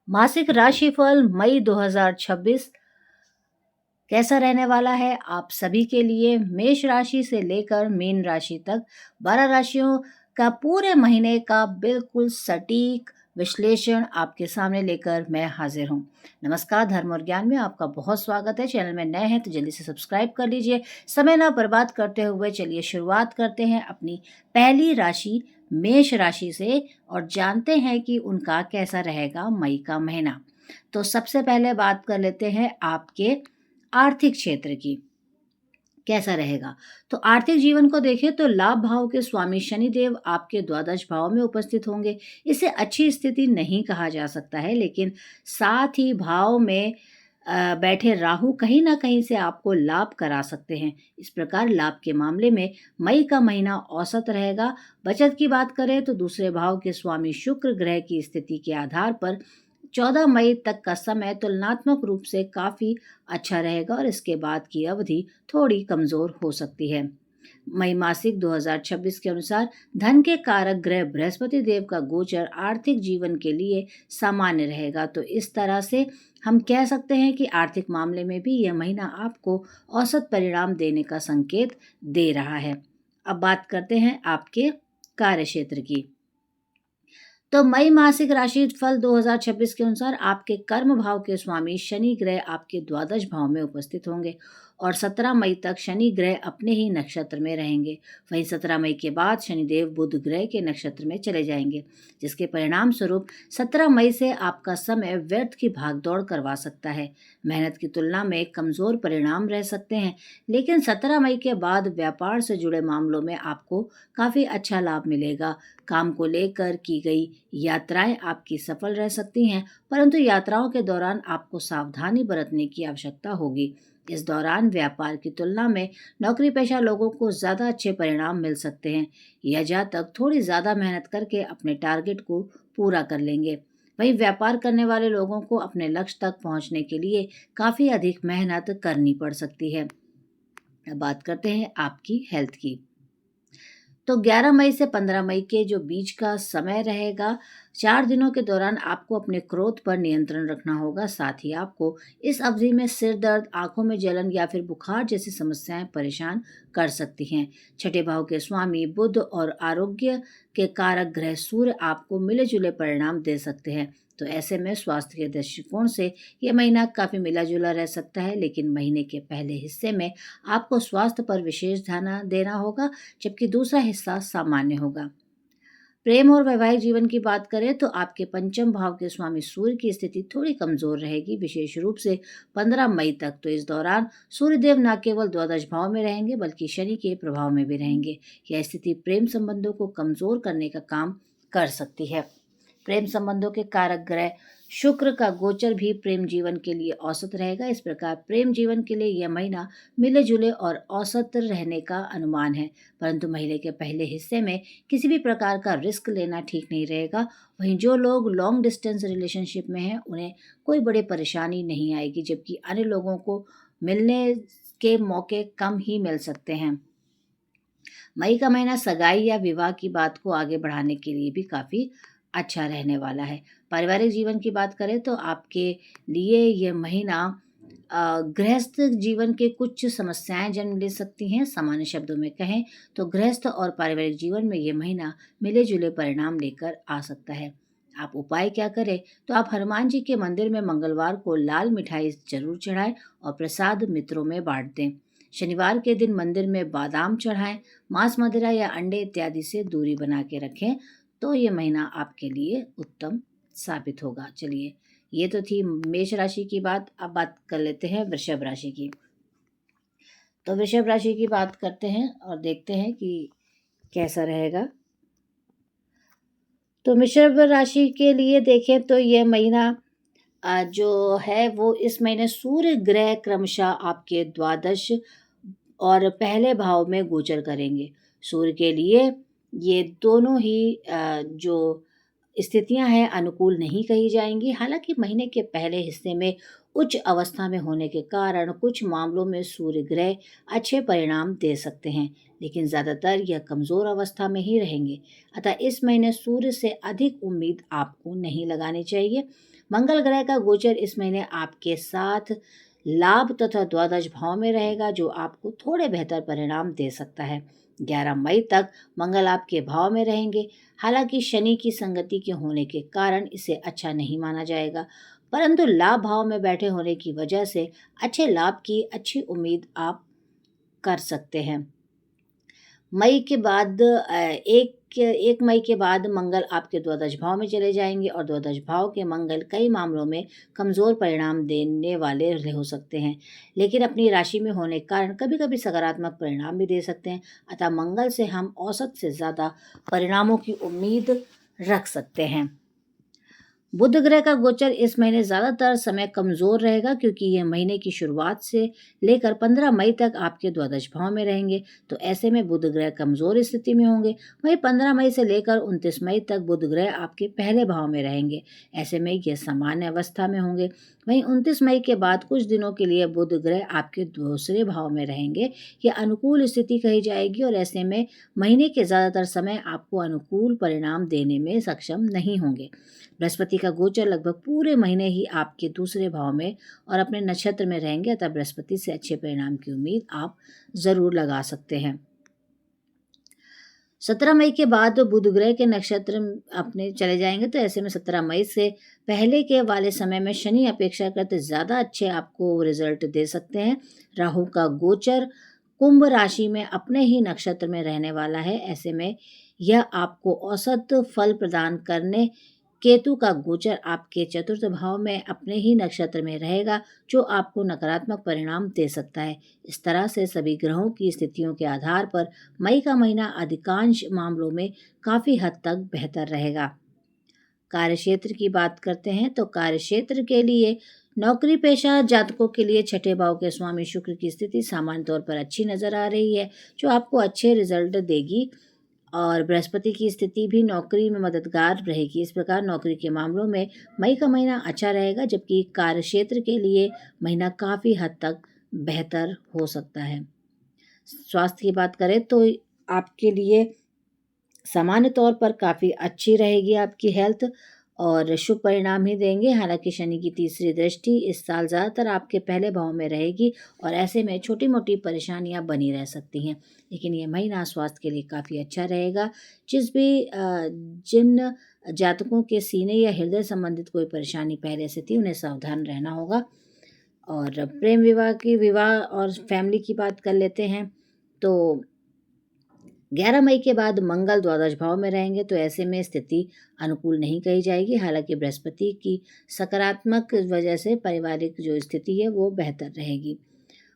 मासिक राशिफल मई 2026 कैसा रहने वाला है आप सभी के लिए। मेष राशि से लेकर मीन राशि तक 12 राशियों का पूरे महीने का बिल्कुल सटीक विश्लेषण आपके सामने लेकर मैं हाजिर हूँ। नमस्कार, धर्म और ज्ञान में आपका बहुत स्वागत है। चैनल में नए हैं तो जल्दी से सब्सक्राइब कर लीजिए। समय ना बर्बाद करते हुए चलिए शुरुआत करते हैं अपनी पहली राशि मेष राशि से और जानते हैं कि उनका कैसा रहेगा मई का महीना। तो सबसे पहले बात कर लेते हैं आपके आर्थिक क्षेत्र की, कैसा रहेगा। तो आर्थिक जीवन को देखें तो लाभ भाव के स्वामी शनिदेव आपके द्वादश भाव में उपस्थित होंगे। इसे अच्छी स्थिति नहीं कहा जा सकता है, लेकिन साथ ही भाव में बैठे राहु कहीं ना कहीं से आपको लाभ करा सकते हैं। इस प्रकार लाभ के मामले में मई का महीना औसत रहेगा। बचत की बात करें तो दूसरे भाव के स्वामी शुक्र ग्रह की स्थिति के आधार पर 14 मई तक का समय तुलनात्मक रूप से काफी अच्छा रहेगा और इसके बाद की अवधि थोड़ी कमजोर हो सकती है। मई मासिक 2026 के अनुसार धन के कारक ग्रह बृहस्पति देव का गोचर आर्थिक जीवन के लिए सामान्य रहेगा। तो इस तरह से हम कह सकते हैं कि आर्थिक मामले में भी यह महीना आपको औसत परिणाम देने का संकेत दे रहा है। अब बात करते हैं आपके कार्य क्षेत्र की। तो मई मासिक राशि फल 2026 के अनुसार आपके कर्म भाव के स्वामी शनि ग्रह आपके द्वादश भाव में उपस्थित होंगे और 17 मई तक शनि ग्रह अपने ही नक्षत्र में रहेंगे। वहीं 17 मई के बाद शनिदेव बुध ग्रह के नक्षत्र में चले जाएंगे, जिसके परिणाम स्वरूप 17 मई से आपका समय व्यर्थ की भागदौड़ करवा सकता है। मेहनत की तुलना में कमजोर परिणाम रह सकते हैं, लेकिन 17 मई के बाद व्यापार से जुड़े मामलों में आपको काफी अच्छा लाभ मिलेगा। काम को लेकर की गई यात्राएं आपकी सफल रह सकती हैं, परंतु यात्राओं के दौरान आपको सावधानी बरतने की आवश्यकता होगी। इस दौरान व्यापार की तुलना में नौकरी पेशा लोगों को ज्यादा अच्छे परिणाम मिल सकते हैं। यह जातक थोड़ी ज्यादा मेहनत करके अपने टारगेट को पूरा कर लेंगे। वहीं व्यापार करने वाले लोगों को अपने लक्ष्य तक पहुंचने के लिए काफी अधिक मेहनत करनी पड़ सकती है। अब बात करते हैं आपकी हेल्थ की। तो 11 मई से 15 मई के जो बीच का समय रहेगा, 4 दिनों के दौरान आपको अपने क्रोध पर नियंत्रण रखना होगा। साथ ही आपको इस अवधि में सिर दर्द, आंखों में जलन या फिर बुखार जैसी समस्याएं परेशान कर सकती हैं। छठे भाव के स्वामी बुध और आरोग्य के कारक ग्रह सूर्य आपको मिले जुले परिणाम दे सकते हैं। तो ऐसे में स्वास्थ्य के दृष्टिकोण से यह महीना काफी मिला जुला रह सकता है, लेकिन महीने के पहले हिस्से में आपको स्वास्थ्य पर विशेष ध्यान देना होगा, जबकि दूसरा हिस्सा सामान्य होगा। प्रेम और वैवाहिक जीवन की बात करें तो आपके पंचम भाव के स्वामी सूर्य की स्थिति थोड़ी कमजोर रहेगी, विशेष रूप से 15 मई तक। तो इस दौरान सूर्यदेव न केवल द्वादश भाव में रहेंगे बल्कि शनि के प्रभाव में भी रहेंगे। यह स्थिति प्रेम संबंधों को कमजोर करने का काम कर सकती है। प्रेम संबंधों के कारक ग्रह शुक्र का गोचर भी प्रेम जीवन के लिए औसत रहेगा। इस प्रकार प्रेम जीवन के लिए यह महीना मिले जुले और औसत रहने का अनुमान है, परंतु महीने के पहले हिस्से में किसी भी प्रकार का रिस्क लेना ठीक नहीं रहेगा। वहीं जो लोग लॉन्ग डिस्टेंस रिलेशनशिप में हैं उन्हें कोई बड़ी परेशानी नहीं आएगी, जबकि अन्य लोगों को मिलने के मौके कम ही मिल सकते हैं। मई का महीना सगाई या विवाह की बात को आगे बढ़ाने के लिए भी काफी अच्छा रहने वाला है। पारिवारिक जीवन की बात करें तो आपके लिए यह महीना गृहस्थ जीवन के कुछ समस्याएं जन्म ले सकती हैं। सामान्य शब्दों में कहें तो गृहस्थ और पारिवारिक जीवन में यह महीना मिले जुले परिणाम लेकर आ सकता है। आप उपाय क्या करें तो आप हनुमान जी के मंदिर में मंगलवार को लाल मिठाई जरूर चढ़ाएं और प्रसाद मित्रों में बांट दें। शनिवार के दिन मंदिर में बादाम चढ़ाएं। मांस मदिरा या अंडे इत्यादि से दूरी बना के रखें, तो ये महीना आपके लिए उत्तम साबित होगा। चलिए, ये तो थी मेष राशि की बात। अब बात कर लेते हैं वृषभ राशि की। तो वृषभ राशि की बात करते हैं और देखते हैं कि कैसा रहेगा। तो वृषभ राशि के लिए देखें तो यह महीना जो है वो इस महीने सूर्य ग्रह क्रमशः आपके द्वादश और पहले भाव में गोचर करेंगे। सूर्य के लिए ये दोनों ही जो स्थितियां हैं अनुकूल नहीं कही जाएंगी। हालांकि महीने के पहले हिस्से में उच्च अवस्था में होने के कारण कुछ मामलों में सूर्य ग्रह अच्छे परिणाम दे सकते हैं, लेकिन ज़्यादातर यह कमज़ोर अवस्था में ही रहेंगे। अतः इस महीने सूर्य से अधिक उम्मीद आपको नहीं लगानी चाहिए। मंगल ग्रह का गोचर इस महीने आपके साथ लाभ तथा द्वादश भाव में रहेगा, जो आपको थोड़े बेहतर परिणाम दे सकता है। 11 मई तक मंगल आपके भाव में रहेंगे। हालांकि शनि की संगति के होने के कारण इसे अच्छा नहीं माना जाएगा, परंतु लाभ भाव में बैठे होने की वजह से अच्छे लाभ की अच्छी उम्मीद आप कर सकते हैं। मई के बाद एक मई के बाद मंगल आपके द्वादश भाव में चले जाएंगे और द्वादश भाव के मंगल कई मामलों में कमज़ोर परिणाम देने वाले हो सकते हैं, लेकिन अपनी राशि में होने के कारण कभी कभी सकारात्मक परिणाम भी दे सकते हैं। अतः मंगल से हम औसत से ज़्यादा परिणामों की उम्मीद रख सकते हैं। बुध ग्रह का गोचर इस महीने ज़्यादातर समय कमज़ोर रहेगा, क्योंकि यह महीने की शुरुआत से लेकर 15 मई तक आपके द्वादश भाव में रहेंगे। तो ऐसे में बुध ग्रह कमज़ोर स्थिति में होंगे। वहीं 15 मई से लेकर 29 मई तक बुध ग्रह आपके पहले भाव में रहेंगे। ऐसे में ये सामान्य अवस्था में होंगे। वहीं 29 मई के बाद कुछ दिनों के लिए बुध ग्रह आपके दूसरे भाव में रहेंगे। ये अनुकूल स्थिति कही जाएगी और ऐसे में महीने के ज़्यादातर समय आपको अनुकूल परिणाम देने में सक्षम नहीं होंगे। बृहस्पति का गोचर लगभग पूरे महीने ही आपके दूसरे भाव में और अपने नक्षत्र में रहेंगे, अतः बृहस्पति से अच्छे परिणाम की उम्मीद आप जरूर लगा सकते हैं। 17 मई के बाद बुध ग्रह के नक्षत्र अपने चले जाएंगे, तो ऐसे में 17 मई से पहले के वाले समय में शनि अपेक्षाकृत ज़्यादा अच्छे आपको रिजल्ट दे सकते हैं। राहु का गोचर कुंभ राशि में अपने ही नक्षत्र में रहने वाला है। ऐसे में यह आपको औसत फल प्रदान करने, केतु का गोचर आपके चतुर्थ भाव में अपने ही नक्षत्र में रहेगा, जो आपको नकारात्मक परिणाम दे सकता है। इस तरह से सभी ग्रहों की स्थितियों के आधार पर मई का महीना अधिकांश मामलों में काफ़ी हद तक बेहतर रहेगा। कार्यक्षेत्र की बात करते हैं तो कार्यक्षेत्र के लिए नौकरी पेशा जातकों के लिए छठे भाव के स्वामी शुक्र की स्थिति सामान्य तौर पर अच्छी नजर आ रही है, जो आपको अच्छे रिजल्ट देगी। और बृहस्पति की स्थिति भी नौकरी में मददगार रहेगी। इस प्रकार नौकरी के मामलों में मई का महीना अच्छा रहेगा, जबकि कार्यक्षेत्र के लिए महीना काफ़ी हद तक बेहतर हो सकता है। स्वास्थ्य की बात करें तो आपके लिए सामान्य तौर पर काफ़ी अच्छी रहेगी आपकी हेल्थ और शुभ परिणाम ही देंगे। हालांकि शनि की तीसरी दृष्टि इस साल ज़्यादातर आपके पहले भाव में रहेगी और ऐसे में छोटी मोटी परेशानियां बनी रह सकती हैं, लेकिन ये महीना स्वास्थ्य के लिए काफ़ी अच्छा रहेगा। जिन जातकों के सीने या हृदय संबंधित कोई परेशानी पहले से थी, उन्हें सावधान रहना होगा। और प्रेम विवाह और फैमिली की बात कर लेते हैं तो 11 मई के बाद मंगल द्वादश भाव में रहेंगे, तो ऐसे में स्थिति अनुकूल नहीं कही जाएगी। हालांकि बृहस्पति की सकारात्मक वजह से पारिवारिक जो स्थिति है वो बेहतर रहेगी।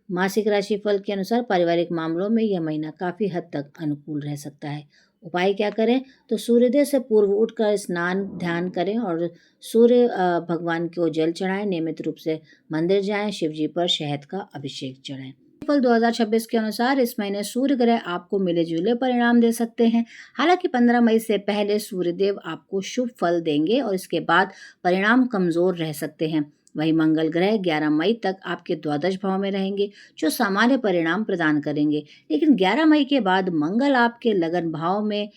मासिक राशिफल के अनुसार पारिवारिक मामलों में यह महीना काफ़ी हद तक अनुकूल रह सकता है। उपाय क्या करें तो सूर्योदय से पूर्व उठकर स्नान ध्यान करें और सूर्य भगवान को जल चढ़ाएं। नियमित रूप से मंदिर जाएं, शिव जी पर शहद का अभिषेक चढ़ाएं। फल 2026 के अनुसार इस महीने सूर्य ग्रह आपको मिले जुले परिणाम दे सकते हैं। हालांकि 15 मई से पहले सूर्यदेव आपको शुभ फल देंगे और इसके बाद परिणाम कमजोर रह सकते हैं। वहीं मंगल ग्रह 11 मई तक आपके द्वादश भाव में रहेंगे, जो सामान्य परिणाम प्रदान करेंगे। लेकिन 11 मई के बाद मंगल आपके लगन भाव में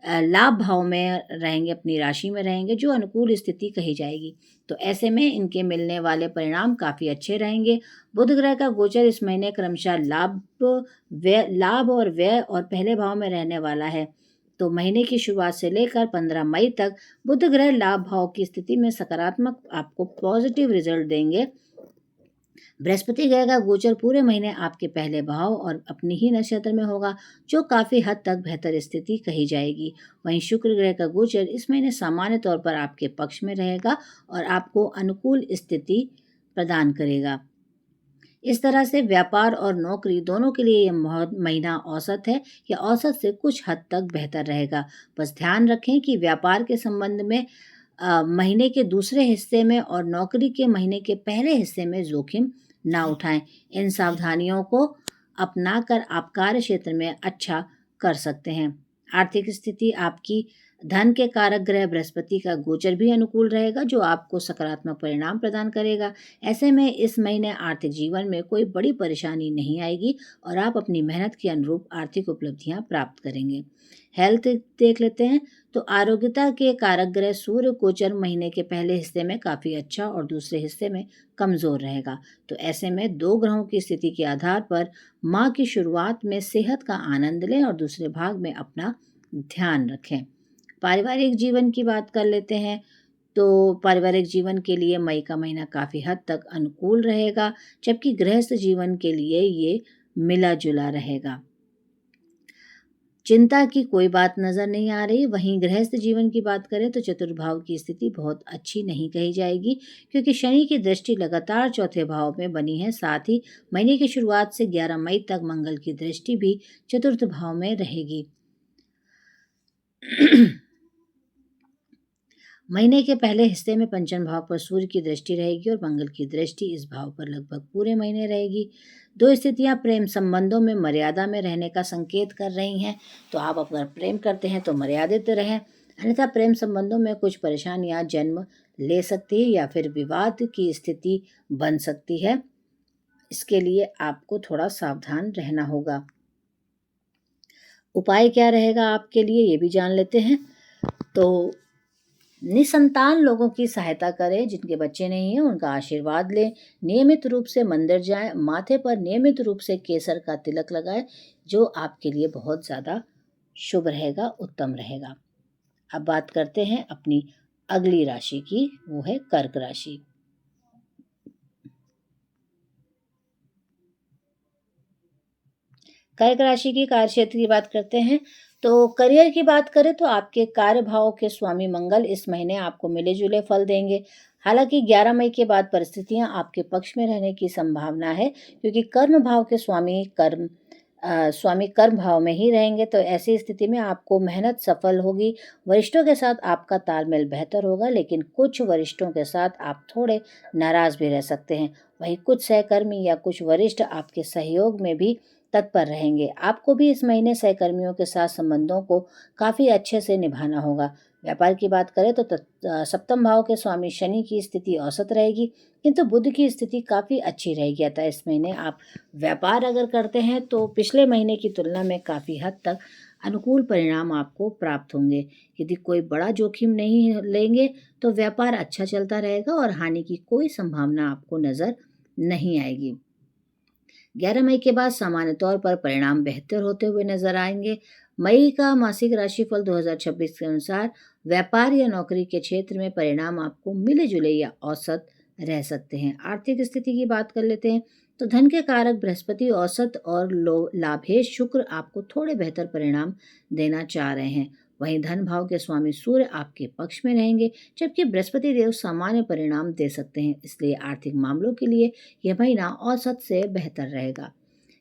लाभ भाव में रहेंगे, अपनी राशि में रहेंगे, जो अनुकूल स्थिति कही जाएगी। तो ऐसे में इनके मिलने वाले परिणाम काफ़ी अच्छे रहेंगे। बुध ग्रह का गोचर इस महीने क्रमशः लाभ और व्यय और पहले भाव में रहने वाला है। तो महीने की शुरुआत से लेकर 15 मई तक बुध ग्रह लाभ भाव की स्थिति में सकारात्मक आपको पॉजिटिव रिजल्ट देंगे। बृहस्पति ग्रह का गोचर पूरे महीने आपके पहले भाव और अपने ही नक्षत्र में होगा, जो काफ़ी हद तक बेहतर स्थिति कही जाएगी। वहीं शुक्र ग्रह का गोचर इस महीने सामान्य तौर पर आपके पक्ष में रहेगा और आपको अनुकूल स्थिति प्रदान करेगा। इस तरह से व्यापार और नौकरी दोनों के लिए यह महीना औसत है या औसत से कुछ हद तक बेहतर रहेगा। बस ध्यान रखें कि व्यापार के संबंध में महीने के दूसरे हिस्से में और नौकरी के महीने के पहले हिस्से में जोखिम ना उठाएं। इन सावधानियों को अपनाकर आप कार्य क्षेत्र में अच्छा कर सकते हैं। आर्थिक स्थिति आपकी धन के कारक ग्रह बृहस्पति का गोचर भी अनुकूल रहेगा, जो आपको सकारात्मक परिणाम प्रदान करेगा। ऐसे में इस महीने आर्थिक जीवन में कोई बड़ी परेशानी नहीं आएगी और आप अपनी मेहनत के अनुरूप आर्थिक उपलब्धियां प्राप्त करेंगे। हेल्थ देख लेते हैं तो आरोग्यता के कारक ग्रह सूर्य गोचर महीने के पहले हिस्से में काफ़ी अच्छा और दूसरे हिस्से में कमज़ोर रहेगा। तो ऐसे में दो ग्रहों की स्थिति के आधार पर माह की शुरुआत में सेहत का आनंद लें और दूसरे भाग में अपना ध्यान रखें। पारिवारिक जीवन की बात कर लेते हैं तो पारिवारिक जीवन के लिए मई का महीना काफ़ी हद तक अनुकूल रहेगा, जबकि गृहस्थ जीवन के लिए ये मिला जुला रहेगा। चिंता की कोई बात नज़र नहीं आ रही। वहीं गृहस्थ जीवन की बात करें तो चतुर्भाव की स्थिति बहुत अच्छी नहीं कही जाएगी, क्योंकि शनि की दृष्टि लगातार चौथे भाव में बनी है। साथ ही महीने की शुरुआत से 11 मई तक मंगल की दृष्टि भी चतुर्थ भाव में रहेगी। महीने के पहले हिस्से में पंचम भाव पर सूर्य की दृष्टि रहेगी और मंगल की दृष्टि इस भाव पर लगभग पूरे महीने रहेगी। दो स्थितियां प्रेम संबंधों में मर्यादा में रहने का संकेत कर रही हैं। तो आप अगर प्रेम करते हैं तो मर्यादित रहें, अन्यथा प्रेम संबंधों में कुछ परेशानियां जन्म ले सकती है या फिर विवाद की स्थिति बन सकती है। इसके लिए आपको थोड़ा सावधान रहना होगा। उपाय क्या रहेगा आपके लिए ये भी जान लेते हैं। तो निसंतान लोगों की सहायता करें, जिनके बच्चे नहीं हैं उनका आशीर्वाद लें, नियमित रूप से मंदिर जाएं, माथे पर नियमित रूप से केसर का तिलक लगाएं, जो आपके लिए बहुत ज़्यादा शुभ रहेगा, उत्तम रहेगा। अब बात करते हैं अपनी अगली राशि की, वो है कर्क राशि। कर्क राशि की कार्य क्षेत्र की बात करते हैं तो करियर की बात करें तो आपके कार्य भाव के स्वामी मंगल इस महीने आपको मिले जुले फल देंगे। हालांकि 11 मई के बाद परिस्थितियां आपके पक्ष में रहने की संभावना है, क्योंकि कर्म भाव के स्वामी कर्म भाव में ही रहेंगे। तो ऐसी स्थिति में आपको मेहनत सफल होगी। वरिष्ठों के साथ आपका तालमेल बेहतर होगा, लेकिन कुछ वरिष्ठों के साथ आप थोड़े नाराज भी रह सकते हैं। वहीं कुछ सहकर्मी या कुछ वरिष्ठ आपके सहयोग में भी तत्पर रहेंगे। आपको भी इस महीने सहकर्मियों के साथ संबंधों को काफ़ी अच्छे से निभाना होगा। व्यापार की बात करें तो सप्तम भाव के स्वामी शनि की स्थिति औसत रहेगी, किंतु बुध की स्थिति काफ़ी अच्छी रहेगी। अतः इस महीने आप व्यापार अगर करते हैं तो पिछले महीने की तुलना में काफ़ी हद तक अनुकूल परिणाम आपको प्राप्त होंगे। यदि कोई बड़ा जोखिम नहीं लेंगे तो व्यापार अच्छा चलता रहेगा और हानि की कोई संभावना आपको नज़र नहीं आएगी। 11 मई के बाद सामान्य तौर पर परिणाम बेहतर होते हुए नजर आएंगे। मई का मासिक राशिफल 2026 के अनुसार व्यापार या नौकरी के क्षेत्र में परिणाम आपको मिले जुले या औसत रह सकते हैं। आर्थिक स्थिति की बात कर लेते हैं तो धन के कारक बृहस्पति औसत और लाभेश शुक्र आपको थोड़े बेहतर परिणाम देना चाह रहे हैं। वहीं धन भाव के स्वामी सूर्य आपके पक्ष में रहेंगे, जबकि बृहस्पति देव सामान्य परिणाम दे सकते हैं। इसलिए आर्थिक मामलों के लिए यह महीना औसत से बेहतर रहेगा।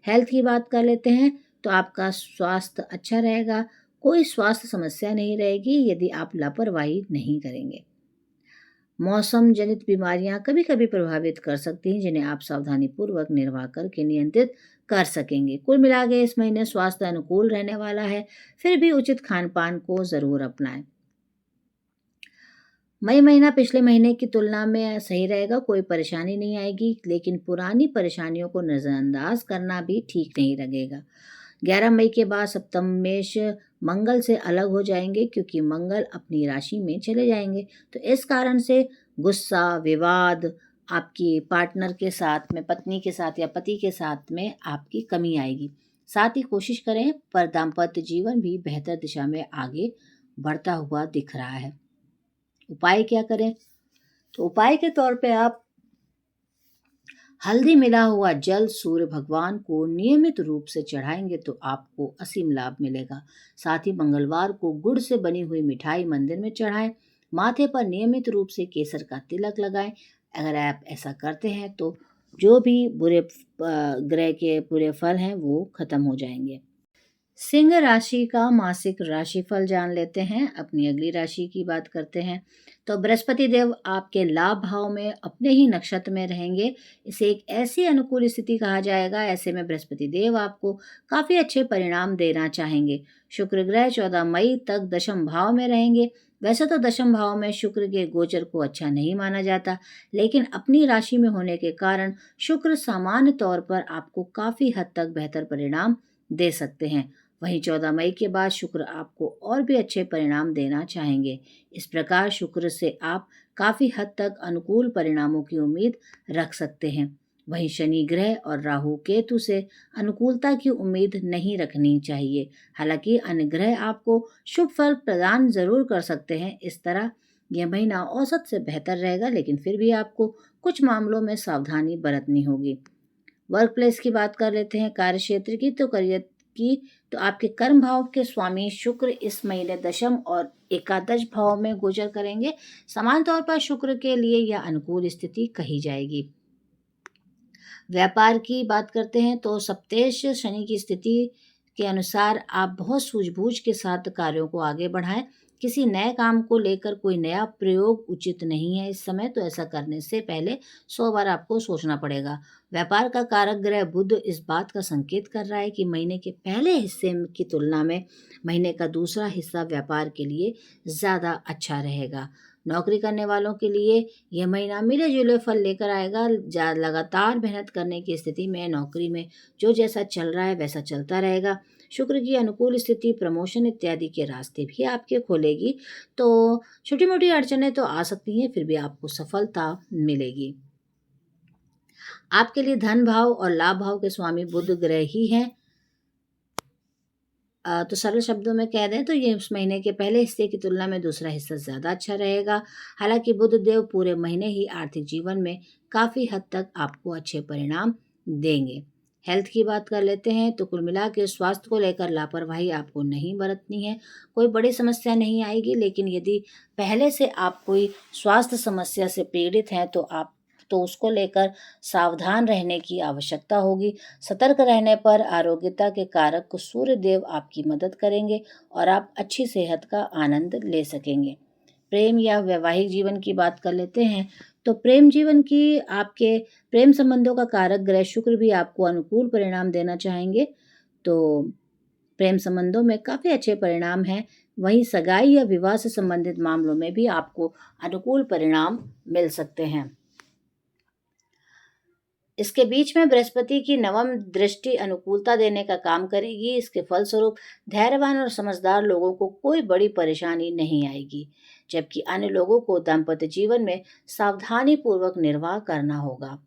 हेल्थ की बात कर लेते हैं तो आपका स्वास्थ्य अच्छा रहेगा। कोई स्वास्थ्य समस्या नहीं रहेगी यदि आप लापरवाही नहीं करेंगे। मौसम जनित बीमारियां कभी कभी प्रभावित कर सकती हैं, जिन्हें आप सावधानी पूर्वक निर्वाह करके नियंत्रित कर सकेंगे। कुल मिला के इस महीने स्वास्थ्य अनुकूल रहने वाला है, फिर भी उचित खान पान को जरूर अपनाएं। मई महीना पिछले महीने की तुलना में सही रहेगा, कोई परेशानी नहीं आएगी, लेकिन पुरानी परेशानियों को नज़रअंदाज करना भी ठीक नहीं लगेगा। 11 मई के बाद सप्तम मेष मंगल से अलग हो जाएंगे, क्योंकि मंगल अपनी राशि में चले जाएंगे। तो इस कारण से गुस्सा, विवाद, आपकी पार्टनर के साथ में, पत्नी के साथ या पति के साथ में आपकी कमी आएगी। साथ ही कोशिश करें पर दाम्पत्य जीवन भी बेहतर दिशा में आगे बढ़ता हुआ दिख रहा है। उपाय क्या करें? तो उपाय के तौर पे आप हल्दी मिला हुआ जल सूर्य भगवान को नियमित रूप से चढ़ाएंगे तो आपको असीम लाभ मिलेगा। साथ ही मंगलवार को गुड़ से बनी हुई मिठाई मंदिर में चढ़ाएं। माथे पर नियमित रूप से केसर का तिलक लगाएं। अगर आप ऐसा करते हैं तो जो भी बुरे ग्रह के बुरे फल हैं वो खत्म हो जाएंगे। सिंह राशि का मासिक राशिफल जान लेते हैं। अपनी अगली राशि की बात करते हैं तो बृहस्पति देव आपके लाभ भाव में अपने ही नक्षत्र में रहेंगे। इसे एक ऐसी अनुकूल स्थिति कहा जाएगा। ऐसे में बृहस्पति देव आपको काफी अच्छे परिणाम देना चाहेंगे। शुक्र ग्रह 14 मई तक दशम भाव में रहेंगे। वैसे तो दशम भाव में शुक्र के गोचर को अच्छा नहीं माना जाता, लेकिन अपनी राशि में होने के कारण शुक्र सामान्य तौर पर आपको काफी हद तक बेहतर परिणाम दे सकते हैं। वहीं 14 मई के बाद शुक्र आपको और भी अच्छे परिणाम देना चाहेंगे। इस प्रकार शुक्र से आप काफ़ी हद तक अनुकूल परिणामों की उम्मीद रख सकते हैं। वहीं शनि ग्रह और राहु केतु से अनुकूलता की उम्मीद नहीं रखनी चाहिए। हालांकि अन्य ग्रह आपको शुभ फल प्रदान जरूर कर सकते हैं। इस तरह यह महीना औसत से बेहतर रहेगा, लेकिन फिर भी आपको कुछ मामलों में सावधानी बरतनी होगी। वर्क प्लेस की बात कर लेते हैं, कार्य क्षेत्र की। तो आपके कर्म भाव के स्वामी शुक्र इस महीने दशम और एकादश भाव में गोचर करेंगे। समान तौर पर शुक्र के लिए यह अनुकूल स्थिति कही जाएगी। व्यापार की बात करते हैं तो सप्तेश शनि की स्थिति के अनुसार आप बहुत सूझबूझ के साथ कार्यों को आगे बढ़ाएं। किसी नए काम को लेकर कोई नया प्रयोग उचित नहीं है इस समय, तो ऐसा करने से पहले 100 बार आपको सोचना पड़ेगा। व्यापार का कारक ग्रह बुध इस बात का संकेत कर रहा है कि महीने के पहले हिस्से की तुलना में महीने का दूसरा हिस्सा व्यापार के लिए ज़्यादा अच्छा रहेगा। नौकरी करने वालों के लिए यह महीना मिले जुले फल लेकर आएगा। लगातार मेहनत करने की स्थिति में नौकरी में जो जैसा चल रहा है वैसा चलता रहेगा। शुक्र की अनुकूल स्थिति प्रमोशन इत्यादि के रास्ते भी आपके खोलेगी। तो छोटी मोटी अड़चनें तो आ सकती हैं, फिर भी आपको सफलता मिलेगी। आपके लिए धन भाव और लाभ भाव के स्वामी बुध ग्रह ही हैं। तो सरल शब्दों में कह दें तो ये इस महीने के पहले हिस्से की तुलना में दूसरा हिस्सा ज़्यादा अच्छा रहेगा। हालांकि बुध देव पूरे महीने ही आर्थिक जीवन में काफ़ी हद तक आपको अच्छे परिणाम देंगे। हेल्थ की बात कर लेते हैं तो कुल मिला के स्वास्थ्य को लेकर लापरवाही आपको नहीं बरतनी है। कोई बड़ी समस्या नहीं आएगी, लेकिन यदि पहले से आप कोई स्वास्थ्य समस्या से पीड़ित हैं तो उसको लेकर सावधान रहने की आवश्यकता होगी। सतर्क रहने पर आरोग्यता के कारक सूर्य देव आपकी मदद करेंगे और आप अच्छी सेहत का आनंद ले सकेंगे। प्रेम या वैवाहिक जीवन की बात कर लेते हैं तो प्रेम जीवन की आपके प्रेम संबंधों का कारक ग्रह शुक्र भी आपको अनुकूल परिणाम देना चाहेंगे। तो प्रेम संबंधों में काफ़ी अच्छे परिणाम हैं। वहीं सगाई या विवाह से संबंधित मामलों में भी आपको अनुकूल परिणाम मिल सकते हैं। इसके बीच में बृहस्पति की नवम दृष्टि अनुकूलता देने का काम करेगी। इसके फलस्वरूप धैर्यवान और समझदार लोगों को कोई बड़ी परेशानी नहीं आएगी, जबकि अन्य लोगों को दाम्पत्य जीवन में सावधानी पूर्वक निर्वाह करना होगा।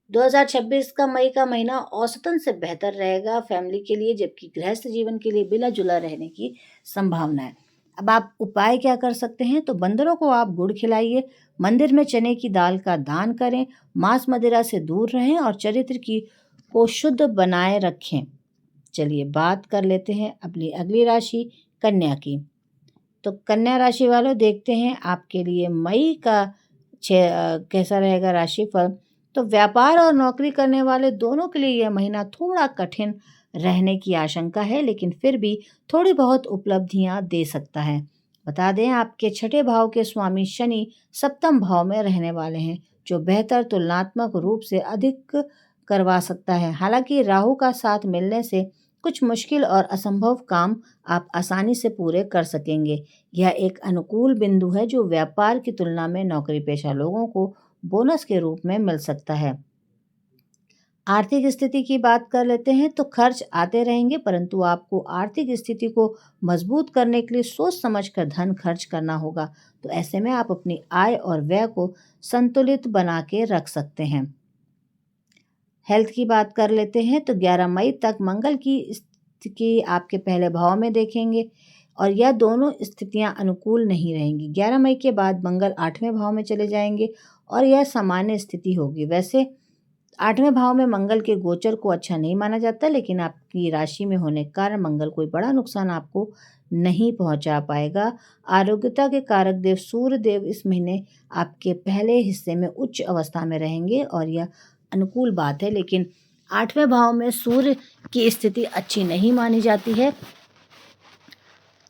2026 का मई का महीना औसतन से बेहतर रहेगा फैमिली के लिए, जबकि गृहस्थ जीवन के लिए मिला जुला रहने की संभावना है। अब आप उपाय क्या कर सकते हैं, तो बंदरों को आप गुड़ खिलाइए, मंदिर में चने की दाल का दान करें, मांस मदिरा से दूर रहें और चरित्र को शुद्ध बनाए रखें। चलिए बात कर लेते हैं अपनी अगली राशि कन्या की। तो कन्या राशि वालों, देखते हैं आपके लिए मई का कैसा रहेगा राशिफल। तो व्यापार और नौकरी करने वाले दोनों के लिए यह महीना थोड़ा कठिन रहने की आशंका है, लेकिन फिर भी थोड़ी बहुत उपलब्धियां दे सकता है। बता दें आपके छठे भाव के स्वामी शनि सप्तम भाव में रहने वाले हैं, जो बेहतर तुलनात्मक रूप से अधिक करवा सकता है। हालांकि राहु का साथ मिलने से कुछ मुश्किल और असंभव काम आप आसानी से पूरे कर सकेंगे। यह एक अनुकूल बिंदु है जो व्यापार की तुलना में नौकरी पेशा लोगों को बोनस के रूप में मिल सकता है। आर्थिक स्थिति की बात कर लेते हैं तो खर्च आते रहेंगे, परंतु आपको आर्थिक स्थिति को मजबूत करने के लिए सोच समझकर धन खर्च करना होगा। तो ऐसे में आप अपनी आय और व्यय को संतुलित बना के रख सकते हैं। हेल्थ की बात कर लेते हैं तो 11 मई तक मंगल की स्थिति आपके पहले भाव में देखेंगे और यह दोनों स्थितियां अनुकूल नहीं रहेंगी। 11 मई के बाद मंगल 8वें भाव में चले जाएंगे और यह सामान्य स्थिति होगी। वैसे 8वें भाव में मंगल के गोचर को अच्छा नहीं माना जाता, लेकिन आपकी राशि में होने के कारण मंगल कोई बड़ा नुकसान आपको नहीं पहुंचा पाएगा। आरोग्यता के कारक देव सूर्य देव इस महीने आपके पहले हिस्से में उच्च अवस्था में रहेंगे और यह अनुकूल बात है, लेकिन 8वें भाव में सूर्य की स्थिति अच्छी नहीं मानी जाती है।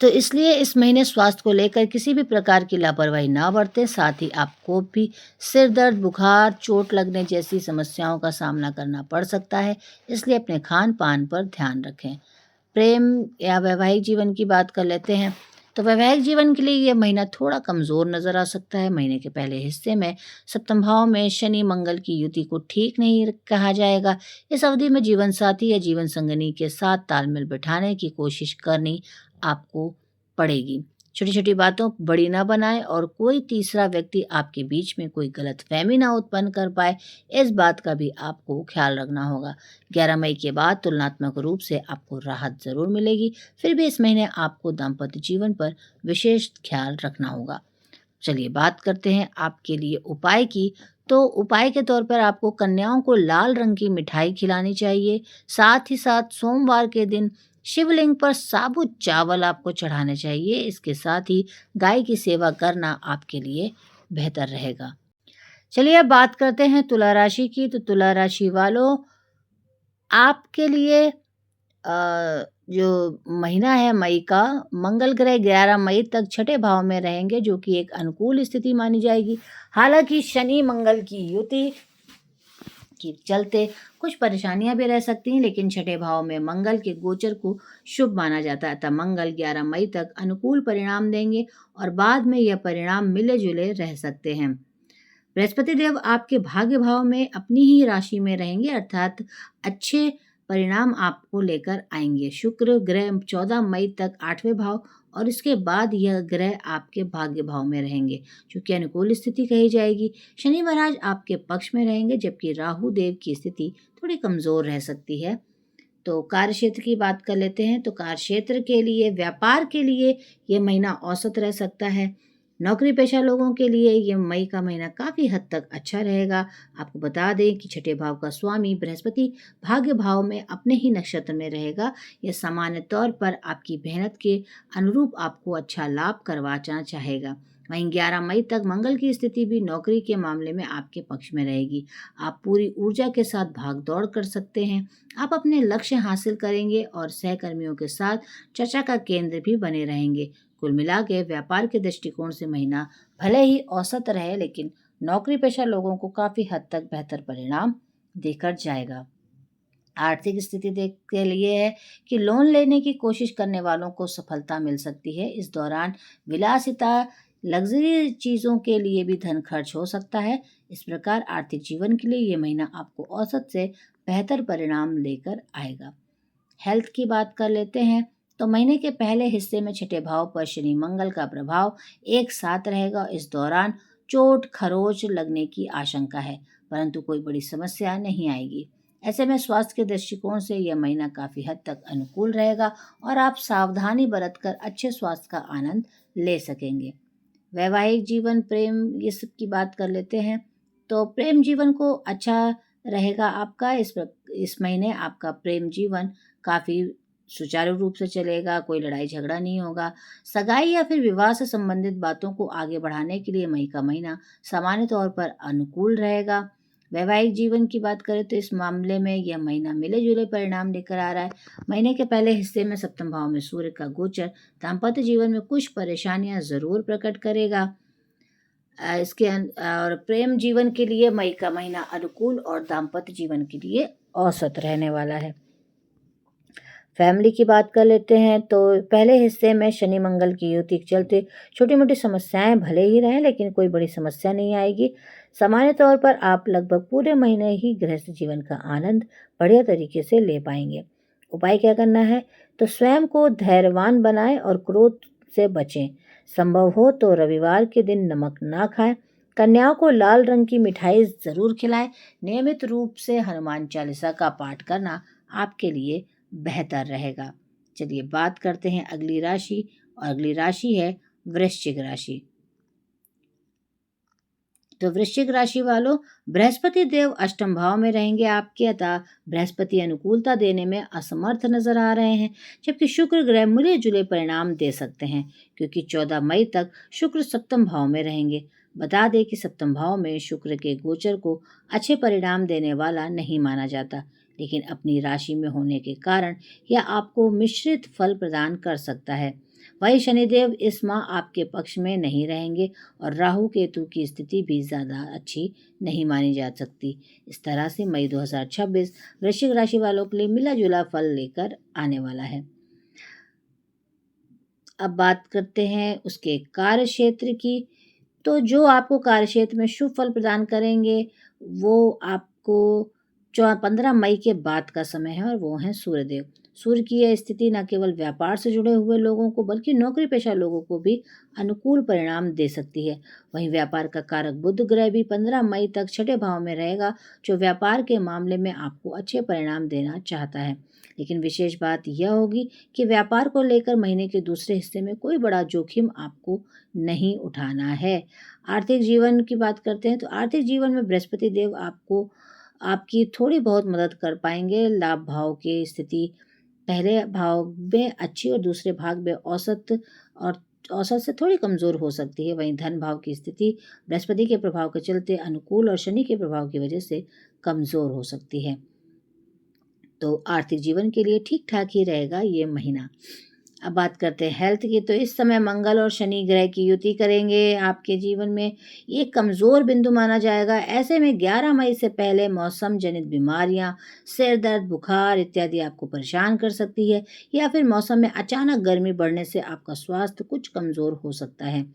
तो इसलिए इस महीने स्वास्थ्य को लेकर किसी भी प्रकार की लापरवाही ना बरतें। साथ ही आपको भी सिर दर्द, बुखार, चोट लगने जैसी समस्याओं का सामना करना पड़ सकता है, इसलिए अपने खान पान पर ध्यान रखें। प्रेम या वैवाहिक जीवन की बात कर लेते हैं तो वैवाहिक जीवन के लिए ये महीना थोड़ा कमज़ोर नज़र आ सकता है। महीने के पहले हिस्से में सप्तम भाव में शनि मंगल की युति को ठीक नहीं कहा जाएगा। इस अवधि में जीवन साथी या जीवन संगिनी के साथ तालमेल बिठाने की कोशिश करनी आपको पड़ेगी। छोटी-छोटी बातों बड़ी ना बनाएं और कोई तीसरा व्यक्ति आपके बीच में कोई गलतफ़हमी ना उत्पन्न कर पाए, इस बात का भी आपको ख़्याल रखना होगा। 11 मई के बाद तुलनात्मक रूप से आपको राहत ज़रूर मिलेगी, फिर भी इस महीने आपको दाम्पत्य जीवन पर विशेष ख्याल रखना होगा। चलिए बात करते हैं आपके लिए उपाय की। तो उपाय के तौर पर आपको कन्याओं को लाल रंग की मिठाई खिलानी चाहिए। साथ ही साथ सोमवार के दिन शिवलिंग पर साबुत चावल आपको चढ़ाने चाहिए। इसके साथ ही गाय की सेवा करना आपके लिए बेहतर रहेगा। चलिए अब बात करते हैं तुला राशि की। तो तुला राशि वालों, आपके लिए जो महीना है मई का, मंगल ग्रह 11 मई तक छठे भाव में रहेंगे, जो कि एक अनुकूल स्थिति मानी जाएगी। हालांकि शनि मंगल की युति के चलते कुछ परेशानियां भी रह सकती हैं, लेकिन छठे भाव में मंगल के गोचर को शुभ माना जाता है। अतः मंगल 11 मई तक अनुकूल परिणाम देंगे और बाद में यह परिणाम मिले जुले रह सकते हैं। बृहस्पति देव आपके भाग्य भाव में अपनी ही राशि में रहेंगे, अर्थात अच्छे परिणाम आपको लेकर आएंगे। शुक्र ग्रह 14 मई तक 8वें भाव और इसके बाद यह ग्रह आपके भाग्य भाव में रहेंगे, जो कि अनुकूल स्थिति कही जाएगी। शनि महाराज आपके पक्ष में रहेंगे, जबकि राहु देव की स्थिति थोड़ी कमजोर रह सकती है। तो कार्य क्षेत्र की बात कर लेते हैं। तो कार्य क्षेत्र के लिए, व्यापार के लिए ये महीना औसत रह सकता है। नौकरी पेशा लोगों के लिए ये मई का महीना काफ़ी हद तक अच्छा रहेगा। आपको बता दें कि छठे भाव का स्वामी बृहस्पति भाग्य भाव में अपने ही नक्षत्र में रहेगा। यह सामान्य तौर पर आपकी मेहनत के अनुरूप आपको अच्छा लाभ करवाना चाहेगा। वहीं 11 मई तक मंगल की स्थिति भी नौकरी के मामले में आपके पक्ष में रहेगी। आप पूरी ऊर्जा के साथ भाग दौड़ कर सकते हैं। आप अपने लक्ष्य हासिल करेंगे और सहकर्मियों के साथ चर्चा का केंद्र भी बने रहेंगे। कुल मिला के व्यापार के दृष्टिकोण से महीना भले ही औसत रहे, लेकिन नौकरी पेशा लोगों को काफ़ी हद तक बेहतर परिणाम देकर जाएगा। आर्थिक स्थिति देख के लिए है कि लोन लेने की कोशिश करने वालों को सफलता मिल सकती है। इस दौरान विलासिता, लग्जरी चीज़ों के लिए भी धन खर्च हो सकता है। इस प्रकार आर्थिक जीवन के लिए ये महीना आपको औसत से बेहतर परिणाम लेकर आएगा। हेल्थ की बात कर लेते हैं। तो महीने के पहले हिस्से में छठे भाव पर शनि मंगल का प्रभाव एक साथ रहेगा। इस दौरान चोट खरोच लगने की आशंका है, परंतु कोई बड़ी समस्या नहीं आएगी। ऐसे में स्वास्थ्य के दृष्टिकोण से यह महीना काफ़ी हद तक अनुकूल रहेगा और आप सावधानी बरतकर अच्छे स्वास्थ्य का आनंद ले सकेंगे। वैवाहिक जीवन, प्रेम, ये सब की बात कर लेते हैं। तो प्रेम जीवन को अच्छा रहेगा आपका। इस महीने आपका प्रेम जीवन काफ़ी सुचारू रूप से चलेगा, कोई लड़ाई झगड़ा नहीं होगा। सगाई या फिर विवाह से संबंधित बातों को आगे बढ़ाने के लिए मई का महीना सामान्य तौर पर अनुकूल रहेगा। वैवाहिक जीवन की बात करें तो इस मामले में यह महीना मिले जुले परिणाम लेकर आ रहा है। महीने के पहले हिस्से में सप्तम भाव में सूर्य का गोचर दाम्पत्य जीवन में कुछ परेशानियां जरूर प्रकट करेगा। और प्रेम जीवन के लिए मई का महीना अनुकूल और दाम्पत्य जीवन के लिए औसत रहने वाला है। फैमिली की बात कर लेते हैं। तो पहले हिस्से में शनि मंगल की युति के चलते छोटी मोटी समस्याएं भले ही रहें, लेकिन कोई बड़ी समस्या नहीं आएगी। सामान्य तौर पर आप लगभग पूरे महीने ही गृहस्थ जीवन का आनंद बढ़िया तरीके से ले पाएंगे। उपाय क्या करना है? तो स्वयं को धैर्यवान बनाएं और क्रोध से बचें। संभव हो तो रविवार के दिन नमक ना खाएं। कन्याओं को लाल रंग की मिठाई जरूर खिलाएं। नियमित रूप से हनुमान चालीसा का पाठ करना आपके लिए बेहतर रहेगा। चलिए बात करते हैं अगली राशि, और अगली राशि है वृश्चिक राशि। तो वृश्चिक राशि वालों, बृहस्पति देव अष्टम भाव में रहेंगे आपके, अतः बृहस्पति अनुकूलता देने में असमर्थ नजर आ रहे हैं, जबकि शुक्र ग्रह मिले जुले परिणाम दे सकते हैं, क्योंकि 14 मई तक शुक्र सप्तम भाव में रहेंगे। बता दें कि सप्तम भाव में शुक्र के गोचर को अच्छे परिणाम देने वाला नहीं माना जाता, लेकिन अपनी राशि में होने के कारण यह आपको मिश्रित फल प्रदान कर सकता है। वही शनिदेव इस माह आपके पक्ष में नहीं रहेंगे और राहु केतु की स्थिति भी ज़्यादा अच्छी नहीं मानी जा सकती। इस तरह से मई 2026 वृश्चिक राशि वालों के लिए मिला जुला फल लेकर आने वाला है। अब बात करते हैं उसके कार्यक्षेत्र की। तो जो आपको कार्यक्षेत्र में शुभ फल प्रदान करेंगे, वो आपको 15 मई के बाद का समय है और वो हैं सूर्यदेव। सूर्य की यह स्थिति न केवल व्यापार से जुड़े हुए लोगों को बल्कि नौकरी पेशा लोगों को भी अनुकूल परिणाम दे सकती है। वहीं व्यापार का कारक बुध ग्रह भी 15 मई तक छठे भाव में रहेगा, जो व्यापार के मामले में आपको अच्छे परिणाम देना चाहता है। लेकिन विशेष बात यह होगी कि व्यापार को लेकर महीने के दूसरे हिस्से में कोई बड़ा जोखिम आपको नहीं उठाना है। आर्थिक जीवन की बात करते हैं तो आर्थिक जीवन में बृहस्पति देव आपको आपकी थोड़ी बहुत मदद कर पाएंगे। लाभ भाव की स्थिति पहले भाव में अच्छी और दूसरे भाग में औसत से थोड़ी कमजोर हो सकती है। वहीं धन भाव की स्थिति बृहस्पति के प्रभाव के चलते अनुकूल और शनि के प्रभाव की वजह से कमजोर हो सकती है। तो आर्थिक जीवन के लिए ठीक ठाक ही रहेगा ये महीना। अब बात करते हैं हेल्थ की। तो इस समय मंगल और शनि ग्रह की युति करेंगे आपके जीवन में। ये कमज़ोर बिंदु माना जाएगा। ऐसे में 11 मई से पहले मौसम जनित बीमारियां, सिर दर्द, बुखार इत्यादि आपको परेशान कर सकती है, या फिर मौसम में अचानक गर्मी बढ़ने से आपका स्वास्थ्य कुछ कमज़ोर हो सकता है।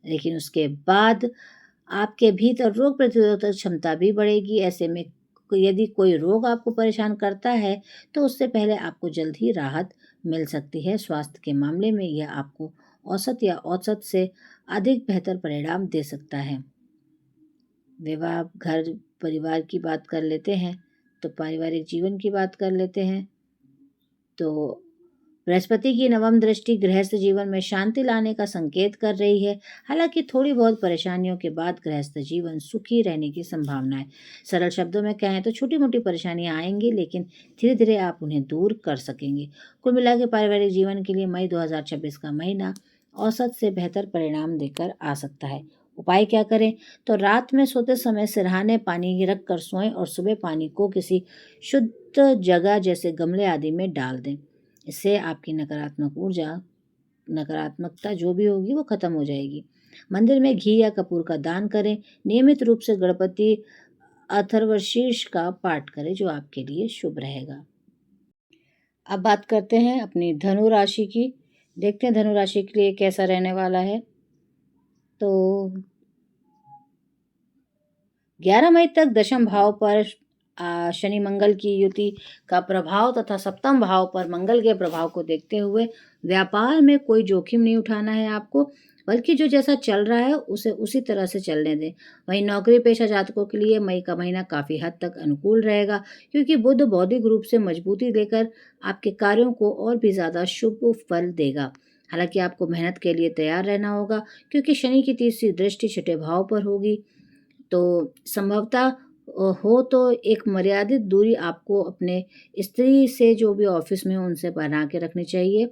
लेकिन उसके बाद आपके भीतर रोग प्रतिरोधक क्षमता भी बढ़ेगी। ऐसे में यदि कोई रोग आपको परेशान करता है तो उससे पहले आपको जल्द ही राहत मिल सकती है। स्वास्थ्य के मामले में यह आपको औसत या औसत से अधिक बेहतर परिणाम दे सकता है। विवाह, घर परिवार की बात कर लेते हैं तो पारिवारिक जीवन की बात कर लेते हैं। तो बृहस्पति की नवम दृष्टि गृहस्थ जीवन में शांति लाने का संकेत कर रही है। हालांकि थोड़ी बहुत परेशानियों के बाद गृहस्थ जीवन सुखी रहने की संभावना है। सरल शब्दों में कहें तो छोटी मोटी परेशानियां आएंगी, लेकिन धीरे धीरे आप उन्हें दूर कर सकेंगे। कुल मिला के पारिवारिक जीवन के लिए मई 2026 का महीना औसत से बेहतर परिणाम देकर आ सकता है। उपाय क्या करें? तो रात में सोते समय सिरहाने पानी रख कर सोएं और सुबह पानी को किसी शुद्ध जगह जैसे गमले आदि में डाल दें। इससे आपकी नकारात्मकता जो भी होगी वो खत्म हो जाएगी। मंदिर में घी या कपूर का दान करें। नियमित रूप से गणपति अथर्वशीर्ष का पाठ करें, जो आपके लिए शुभ रहेगा। अब बात करते हैं अपनी धनु राशि की। देखते हैं धनु राशि के लिए कैसा रहने वाला है। तो 11 मई तक दशम भाव पर शनि मंगल की युति का प्रभाव तथा सप्तम भाव पर मंगल के प्रभाव को देखते हुए व्यापार में कोई जोखिम नहीं उठाना है आपको, बल्कि जो जैसा चल रहा है उसे उसी तरह से चलने दें। वहीं नौकरी पेशा जातकों के लिए मई का महीना काफ़ी हद तक अनुकूल रहेगा, क्योंकि बुध बौद्धिक रूप से मजबूती देकर आपके कार्यों को और भी ज़्यादा शुभ फल देगा। हालांकि आपको मेहनत के लिए तैयार रहना होगा, क्योंकि शनि की तीसरी दृष्टि छठे भाव पर होगी। तो संभवतः हो तो एक मर्यादित दूरी आपको अपने स्त्री से, जो भी ऑफिस में उनसे बना के रखनी चाहिए।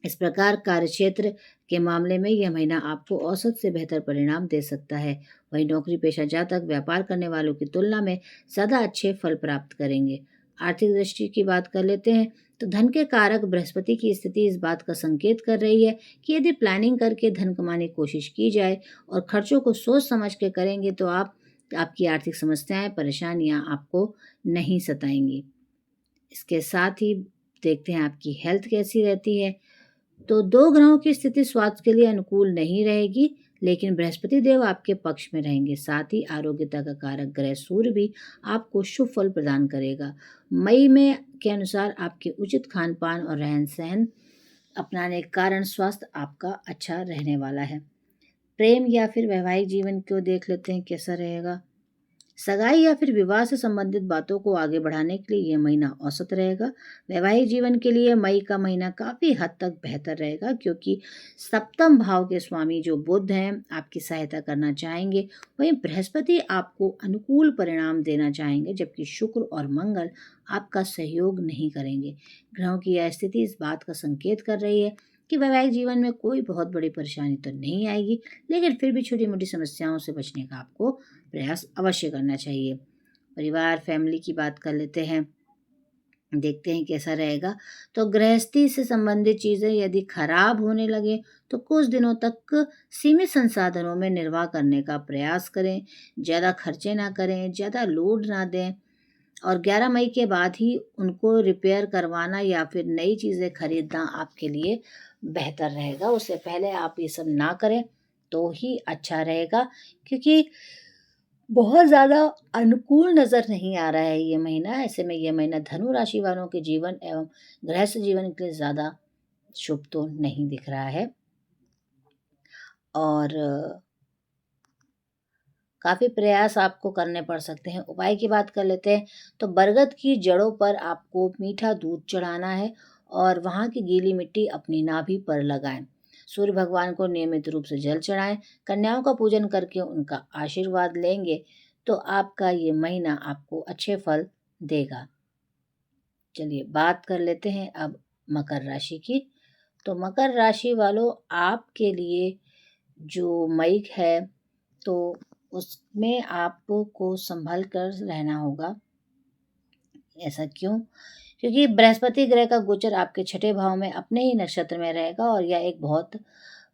इस प्रकार कार्यक्षेत्र के मामले में यह महीना आपको औसत से बेहतर परिणाम दे सकता है। वहीं नौकरी पेशा जातक व्यापार करने वालों की तुलना में ज़्यादा अच्छे फल प्राप्त करेंगे। आर्थिक दृष्टि की बात कर लेते हैं तो धन के कारक बृहस्पति की स्थिति इस बात का संकेत कर रही है कि यदि प्लानिंग करके धन कमाने की कोशिश की जाए और खर्चों को सोच समझ के करेंगे तो आपकी आर्थिक समस्याएं, परेशानियां आपको नहीं सताएंगी। इसके साथ ही देखते हैं आपकी हेल्थ कैसी रहती है। तो 2 ग्रहों की स्थिति स्वास्थ्य के लिए अनुकूल नहीं रहेगी, लेकिन बृहस्पति देव आपके पक्ष में रहेंगे। साथ ही आरोग्यता का कारक ग्रह सूर्य भी आपको शुभ फल प्रदान करेगा। मई में के अनुसार आपके उचित खान पान और रहन सहन अपनाने के कारण स्वास्थ्य आपका अच्छा रहने वाला है। प्रेम या फिर वैवाहिक जीवन को देख लेते हैं कैसा रहेगा। सगाई या फिर विवाह से संबंधित बातों को आगे बढ़ाने के लिए यह महीना औसत रहेगा। वैवाहिक जीवन के लिए मई का महीना काफ़ी हद तक बेहतर रहेगा, क्योंकि सप्तम भाव के स्वामी जो बुध हैं आपकी सहायता करना चाहेंगे। वहीं बृहस्पति आपको अनुकूल परिणाम देना चाहेंगे, जबकि शुक्र और मंगल आपका सहयोग नहीं करेंगे। ग्रहों की यह स्थिति इस बात का संकेत कर रही है कि वैवाहिक जीवन में कोई बहुत बड़ी परेशानी तो नहीं आएगी, लेकिन फिर भी छोटी मोटी समस्याओं से बचने का आपको प्रयास अवश्य करना चाहिए। परिवार, फैमिली की बात कर लेते हैं, देखते हैं कैसा रहेगा। तो गृहस्थी से संबंधित चीज़ें यदि खराब होने लगे तो कुछ दिनों तक सीमित संसाधनों में निर्वाह करने का प्रयास करें। ज़्यादा खर्चे ना करें, ज़्यादा लोड ना दें। और 11 मई के बाद ही उनको रिपेयर करवाना या फिर नई चीज़ें खरीदना आपके लिए बेहतर रहेगा। उससे पहले आप ये सब ना करें तो ही अच्छा रहेगा, क्योंकि बहुत ज़्यादा अनुकूल नज़र नहीं आ रहा है ये महीना। ऐसे में ये महीना धनु राशि वालों के जीवन एवं गृहस्थ जीवन के लिए ज़्यादा शुभ तो नहीं दिख रहा है। और काफ़ी प्रयास आपको करने पड़ सकते हैं। उपाय की बात कर लेते हैं तो बरगद की जड़ों पर आपको मीठा दूध चढ़ाना है और वहाँ की गीली मिट्टी अपनी नाभि पर लगाएं। सूर्य भगवान को नियमित रूप से जल चढ़ाएं। कन्याओं का पूजन करके उनका आशीर्वाद लेंगे तो आपका ये महीना आपको अच्छे फल देगा। चलिए बात कर लेते हैं अब मकर राशि की। तो मकर राशि वालों, आपके लिए जो मई है तो उसमें आपको संभल कर रहना होगा। ऐसा क्यों? क्योंकि बृहस्पति ग्रह का गोचर आपके छठे भाव में अपने ही नक्षत्र में रहेगा और यह एक बहुत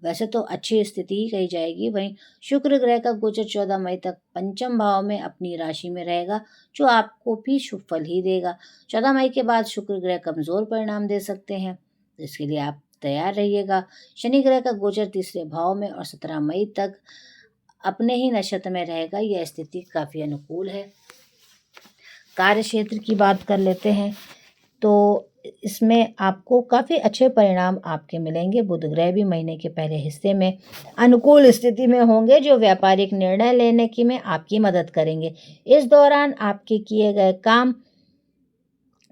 वैसे तो अच्छी स्थिति ही कही जाएगी। वहीं शुक्र ग्रह का गोचर 14 मई तक पंचम भाव में अपनी राशि में रहेगा, जो आपको भी शुभ फल ही देगा। 14 मई के बाद शुक्र ग्रह कमजोर परिणाम दे सकते हैं, इसके लिए आप तैयार रहिएगा। शनि ग्रह का गोचर तीसरे भाव में और 17 मई तक अपने ही नक्षत्र में रहेगा। यह स्थिति काफ़ी अनुकूल है। कार्य क्षेत्र की बात कर लेते हैं तो इसमें आपको काफ़ी अच्छे परिणाम आपके मिलेंगे। बुध ग्रह भी महीने के पहले हिस्से में अनुकूल स्थिति में होंगे, जो व्यापारिक निर्णय लेने की में आपकी मदद करेंगे। इस दौरान आपके किए गए काम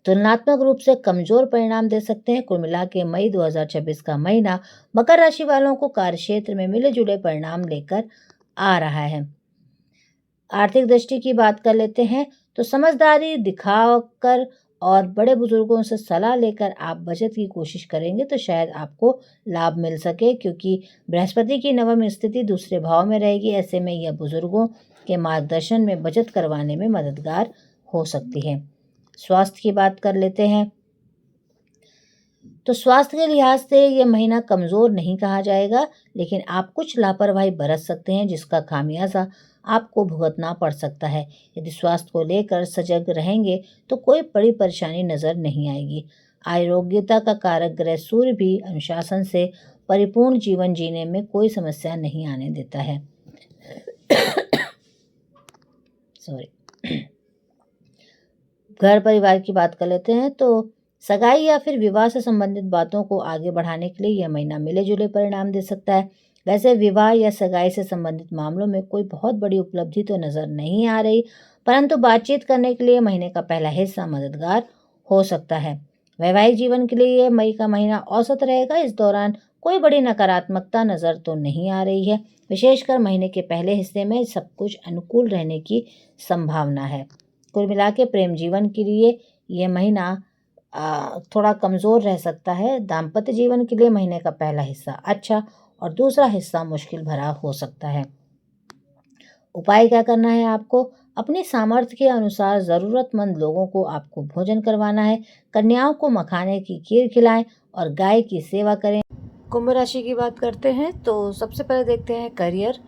तुलनात्मक रूप से कमजोर परिणाम दे सकते हैं। कुल मिला के मई 2026 का महीना मकर राशि वालों को कार्य क्षेत्र में मिले जुले परिणाम लेकर आ रहा है। आर्थिक दृष्टि की बात कर लेते हैं तो समझदारी दिखाकर और बड़े बुजुर्गों से सलाह लेकर आप बचत की कोशिश करेंगे तो शायद आपको लाभ मिल सके, क्योंकि बृहस्पति की नवम स्थिति दूसरे भाव में रहेगी। ऐसे में यह बुजुर्गों के मार्गदर्शन में बचत करवाने में मददगार हो सकती है। स्वास्थ्य की बात कर लेते हैं तो स्वास्थ्य के लिहाज से यह महीना कमज़ोर नहीं कहा जाएगा, लेकिन आप कुछ लापरवाही बरत सकते हैं जिसका खामियाजा आपको भुगतना पड़ सकता है। यदि स्वास्थ्य को लेकर सजग रहेंगे तो कोई बड़ी परेशानी नज़र नहीं आएगी। आरोग्यता का कारक ग्रह सूर्य भी अनुशासन से परिपूर्ण जीवन जीने में कोई समस्या नहीं आने देता है। घर परिवार की बात कर लेते हैं तो सगाई या फिर विवाह से संबंधित बातों को आगे बढ़ाने के लिए यह महीना मिले जुले परिणाम दे सकता है। वैसे विवाह या सगाई से संबंधित मामलों में कोई बहुत बड़ी उपलब्धि तो नज़र नहीं आ रही, परंतु बातचीत करने के लिए महीने का पहला हिस्सा मददगार हो सकता है। वैवाहिक जीवन के लिए यह मई का महीना औसत रहेगा। इस दौरान कोई बड़ी नकारात्मकता नज़र तो नहीं आ रही है। विशेषकर महीने के पहले हिस्से में सब कुछ अनुकूल रहने की संभावना है। कुल मिला के प्रेम जीवन के लिए यह महीना थोड़ा कमज़ोर रह सकता है। दाम्पत्य जीवन के लिए महीने का पहला हिस्सा अच्छा और दूसरा हिस्सा मुश्किल भरा हो सकता है। उपाय क्या करना है आपको? अपनी सामर्थ्य के अनुसार ज़रूरतमंद लोगों को आपको भोजन करवाना है। कन्याओं को मखाने की खीर खिलाएं और गाय की सेवा करें। कुंभ राशि की बात करते हैं तो सबसे पहले देखते हैं करियर।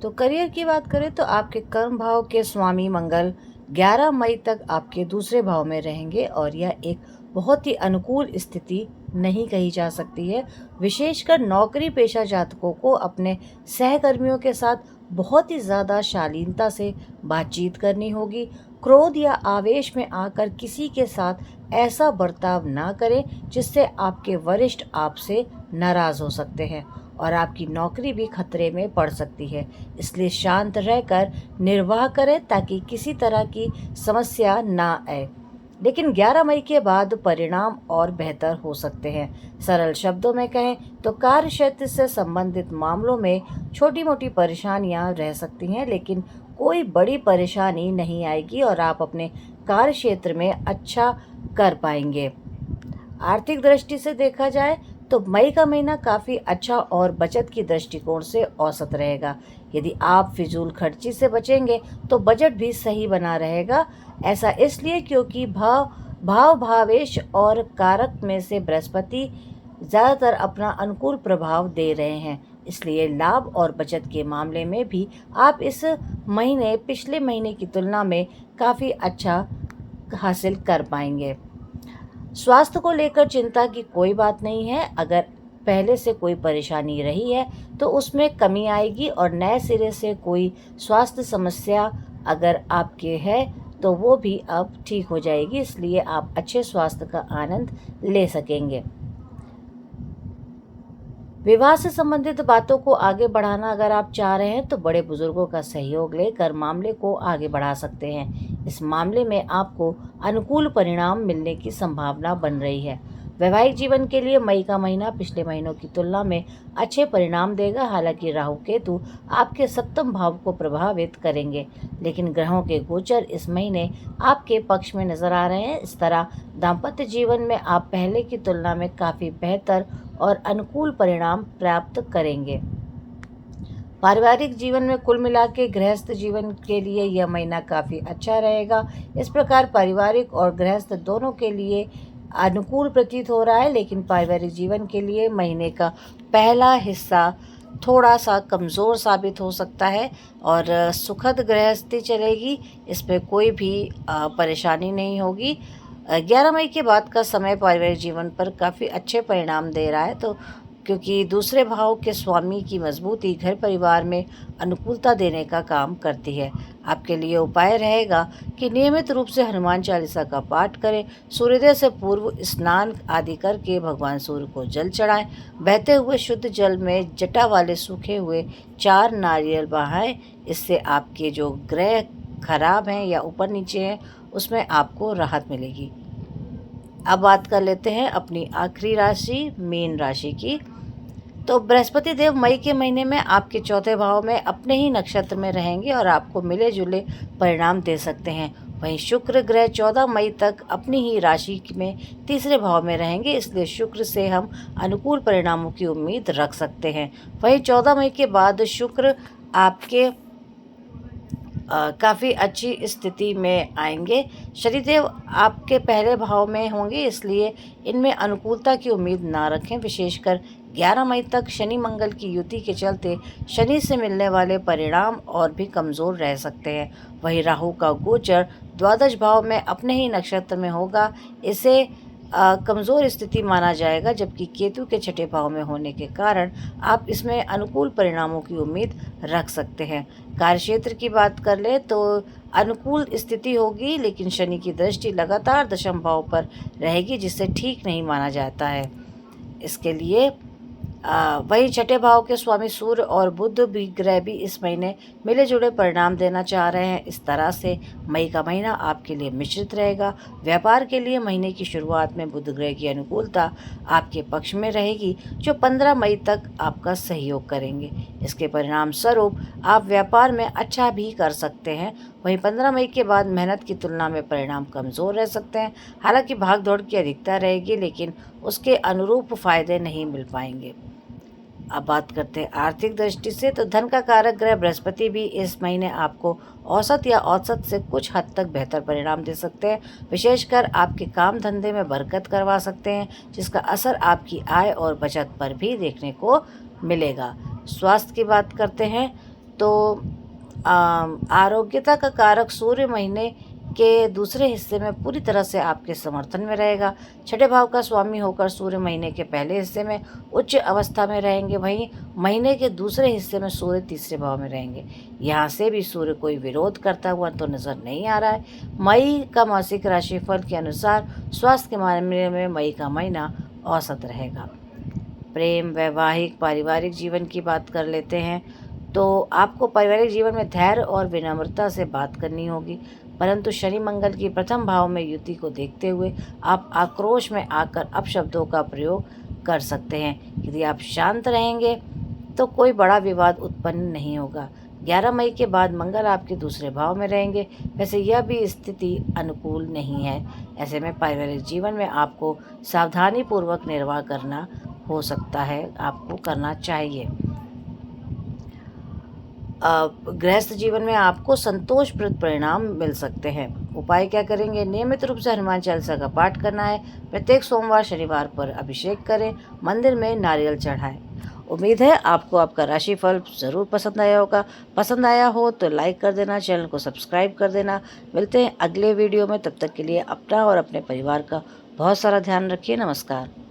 तो करियर की बात करें तो आपके कर्म भाव के स्वामी मंगल 11 मई तक आपके दूसरे भाव में रहेंगे और यह एक बहुत ही अनुकूल स्थिति नहीं कही जा सकती है। विशेषकर नौकरी पेशा जातकों को अपने सहकर्मियों के साथ बहुत ही ज़्यादा शालीनता से बातचीत करनी होगी। क्रोध या आवेश में आकर किसी के साथ ऐसा बर्ताव ना करें जिससे आपके वरिष्ठ आपसे नाराज़ हो सकते हैं और आपकी नौकरी भी खतरे में पड़ सकती है। इसलिए शांत रहकर निर्वाह करें ताकि किसी तरह की समस्या ना आए। लेकिन 11 मई के बाद परिणाम और बेहतर हो सकते हैं। सरल शब्दों में कहें तो कार्य क्षेत्र से संबंधित मामलों में छोटी मोटी परेशानियां रह सकती हैं, लेकिन कोई बड़ी परेशानी नहीं आएगी और आप अपने कार्य क्षेत्र में अच्छा कर पाएंगे। आर्थिक दृष्टि से देखा जाए तो मई का महीना काफ़ी अच्छा और बचत की दृष्टिकोण से औसत रहेगा। यदि आप फिजूल खर्ची से बचेंगे तो बजट भी सही बना रहेगा। ऐसा इसलिए क्योंकि भावेश और कारक में से बृहस्पति ज़्यादातर अपना अनुकूल प्रभाव दे रहे हैं। इसलिए लाभ और बचत के मामले में भी आप इस महीने पिछले महीने की तुलना में काफ़ी अच्छा हासिल कर पाएंगे। स्वास्थ्य को लेकर चिंता की कोई बात नहीं है। अगर पहले से कोई परेशानी रही है तो उसमें कमी आएगी, और नए सिरे से कोई स्वास्थ्य समस्या अगर आपके है तो वो भी अब ठीक हो जाएगी, इसलिए आप अच्छे स्वास्थ्य का आनंद ले सकेंगे। विवाह से संबंधित बातों को आगे बढ़ाना अगर आप चाह रहे हैं तो बड़े बुजुर्गों का सहयोग लेकर मामले को आगे बढ़ा सकते हैं। इस मामले में आपको अनुकूल परिणाम मिलने की संभावना बन रही है। वैवाहिक जीवन के लिए मई का महीना पिछले महीनों की तुलना में अच्छे परिणाम देगा। हालांकि राहु केतु आपके सप्तम भाव को प्रभावित करेंगे, लेकिन ग्रहों के गोचर इस महीने आपके पक्ष में नजर आ रहे हैं। इस तरह दाम्पत्य जीवन में आप पहले की तुलना में काफ़ी बेहतर और अनुकूल परिणाम प्राप्त करेंगे। पारिवारिक जीवन में कुल मिला के गृहस्थ जीवन के लिए यह महीना काफ़ी अच्छा रहेगा। इस प्रकार पारिवारिक और गृहस्थ दोनों के लिए अनुकूल प्रतीत हो रहा है, लेकिन पारिवारिक जीवन के लिए महीने का पहला हिस्सा थोड़ा सा कमज़ोर साबित हो सकता है और सुखद गृहस्थी चलेगी, इसमें कोई भी परेशानी नहीं होगी। 11 मई के बाद का समय पारिवारिक जीवन पर काफ़ी अच्छे परिणाम दे रहा है, तो क्योंकि दूसरे भाव के स्वामी की मजबूती घर परिवार में अनुकूलता देने का काम करती है। आपके लिए उपाय रहेगा कि नियमित रूप से हनुमान चालीसा का पाठ करें, सूर्योदय से पूर्व स्नान आदि करके भगवान सूर्य को जल चढ़ाएं, बहते हुए शुद्ध जल में जटा वाले सूखे हुए 4 नारियल बहाएं। इससे आपके जो ग्रह खराब हैं या ऊपर नीचे हैं उसमें आपको राहत मिलेगी। अब बात कर लेते हैं अपनी आखिरी राशि मीन राशि की। तो बृहस्पति देव मई के महीने में आपके चौथे भाव में अपने ही नक्षत्र में रहेंगे और आपको मिले जुले परिणाम दे सकते हैं। वहीं शुक्र ग्रह 14 मई तक अपनी ही राशि में तीसरे भाव में रहेंगे, इसलिए शुक्र से हम अनुकूल परिणामों की उम्मीद रख सकते हैं। वहीं 14 मई के बाद शुक्र आपके काफ़ी अच्छी स्थिति में आएंगे। शनिदेव आपके पहले भाव में होंगे, इसलिए इनमें अनुकूलता की उम्मीद ना रखें। विशेषकर 11 मई तक शनि मंगल की युति के चलते शनि से मिलने वाले परिणाम और भी कमज़ोर रह सकते हैं। वहीं राहु का गोचर द्वादश भाव में अपने ही नक्षत्र में होगा, इसे कमज़ोर स्थिति माना जाएगा, जबकि केतु के छठे भाव में होने के कारण आप इसमें अनुकूल परिणामों की उम्मीद रख सकते हैं। कार्यक्षेत्र की बात कर ले तो अनुकूल स्थिति होगी, लेकिन शनि की दृष्टि लगातार दशम भाव पर रहेगी, जिससे ठीक नहीं माना जाता है। इसके लिए वही छठे भाव के स्वामी सूर्य और बुध भी ग्रह भी इस महीने मिले जुले परिणाम देना चाह रहे हैं। इस तरह से मई का महीना आपके लिए मिश्रित रहेगा। व्यापार के लिए महीने की शुरुआत में बुध ग्रह की अनुकूलता आपके पक्ष में रहेगी, जो 15 मई तक आपका सहयोग करेंगे। इसके परिणाम स्वरूप आप व्यापार में अच्छा भी कर सकते हैं। वहीं 15 मई के बाद मेहनत की तुलना में परिणाम कमज़ोर रह सकते हैं। हालांकि भाग दौड़ की अधिकता रहेगी, लेकिन उसके अनुरूप फायदे नहीं मिल पाएंगे। अब बात करते हैं आर्थिक दृष्टि से, तो धन का कारक ग्रह बृहस्पति भी इस महीने आपको औसत या औसत से कुछ हद तक बेहतर परिणाम दे सकते हैं। विशेषकर आपके काम धंधे में बरकत करवा सकते हैं, जिसका असर आपकी आय और बचत पर भी देखने को मिलेगा। स्वास्थ्य की बात करते हैं तो आरोग्यता का कारक सूर्य महीने के दूसरे हिस्से में पूरी तरह से आपके समर्थन में रहेगा। छठे भाव का स्वामी होकर सूर्य महीने के पहले हिस्से में उच्च अवस्था में रहेंगे, वहीं महीने के दूसरे हिस्से में सूर्य तीसरे भाव में रहेंगे। यहाँ से भी सूर्य कोई विरोध करता हुआ तो नज़र नहीं आ रहा है। मई का मासिक राशिफल के अनुसार स्वास्थ्य के मामले में मई का महीना औसत रहेगा। प्रेम, वैवाहिक, पारिवारिक जीवन की बात कर लेते हैं तो आपको पारिवारिक जीवन में धैर्य और विनम्रता से बात करनी होगी, परंतु शनि मंगल की प्रथम भाव में युति को देखते हुए आप आक्रोश में आकर अपशब्दों का प्रयोग कर सकते हैं। यदि आप शांत रहेंगे तो कोई बड़ा विवाद उत्पन्न नहीं होगा। 11 मई के बाद मंगल आपके दूसरे भाव में रहेंगे, वैसे यह भी स्थिति अनुकूल नहीं है। ऐसे में पारिवारिक जीवन में आपको सावधानी पूर्वक निर्वाह करना हो सकता है, आपको करना चाहिए। गृहस्थ जीवन में आपको संतोषप्रद परिणाम मिल सकते हैं। उपाय क्या करेंगे? नियमित रूप से हनुमान चालीसा का पाठ करना है। प्रत्येक सोमवार शनिवार पर अभिषेक करें, मंदिर में नारियल चढ़ाएं उम्मीद है आपको आपका राशिफल ज़रूर पसंद आया होगा। पसंद आया हो तो लाइक कर देना, चैनल को सब्सक्राइब कर देना। मिलते हैं अगले वीडियो में, तब तक के लिए अपना और अपने परिवार का बहुत सारा ध्यान रखिए। नमस्कार।